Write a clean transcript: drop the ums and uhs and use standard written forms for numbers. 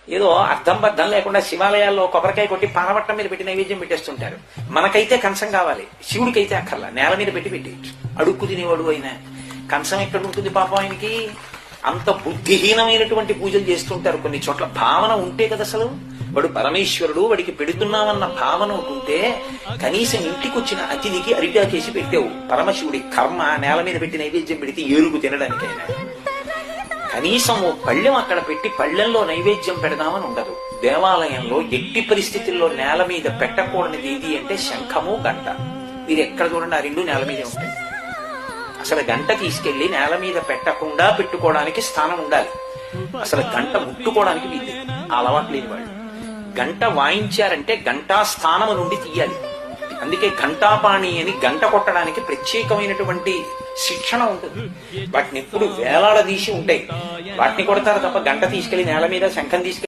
ఏదో అర్థం బద్దం లేకుండా శివాలయాల్లో కొబ్బరికాయ కొట్టి పానవట్టం మీద పెట్టి నైవేద్యం పెట్టేస్తుంటారు. మనకైతే కంచం కావాలి, శివుడికైతే అక్కర్లా, నేల మీద పెట్టి అడుక్కు తినేవాడు అయినా కంచం ఎక్కడ ఉంటుంది పాపం ఆయనకి. అంత బుద్ధిహీనమైనటువంటి పూజలు చేస్తుంటారు. కొన్ని చోట్ల భావన ఉంటే కదా అసలు వాడు పరమేశ్వరుడు, వాడికి పెడుతున్నామన్న భావన ఉంటే కనీసం ఇంటికి వచ్చిన అతిథికి అరిటాకేసి పెట్టావు. పరమశివుడి కర్మ నేల మీద పెట్టి నైవేద్యం పెడితే ఏరుకు తినడానికైనా కనీసం ఓ పళ్ళెం అక్కడ పెట్టి పళ్ళెంలో నైవేద్యం పెడదామని ఉండదు. దేవాలయంలో ఎట్టి పరిస్థితుల్లో నేల మీద పెట్టకూడనిది ఏది అంటే శంఖము, గంట. మీరు ఎక్కడ చూడండి ఆ రెండు నేల మీదే ఉంటాయి. అసలు గంట తీసుకెళ్లి నేల మీద పెట్టకుండా పెట్టుకోవడానికి స్థానం ఉండాలి. అసలు గంట ముట్టుకోవడానికి వీలు అలవాటు లేని వాళ్ళు. గంట వాయించారంటే గంటా స్థానం నుండి తీయాలి. అందుకే ఘంటాపాణి అని గంట కొట్టడానికి ప్రత్యేకమైనటువంటి శిక్షణ ఉంటుంది. వాటిని ఎప్పుడు వేలాడదీసి ఉంటాయి. వాటిని కొడతారు తప్ప గంట తీసుకెళ్లి నేల మీద శంఖం తీసుకెళ్లి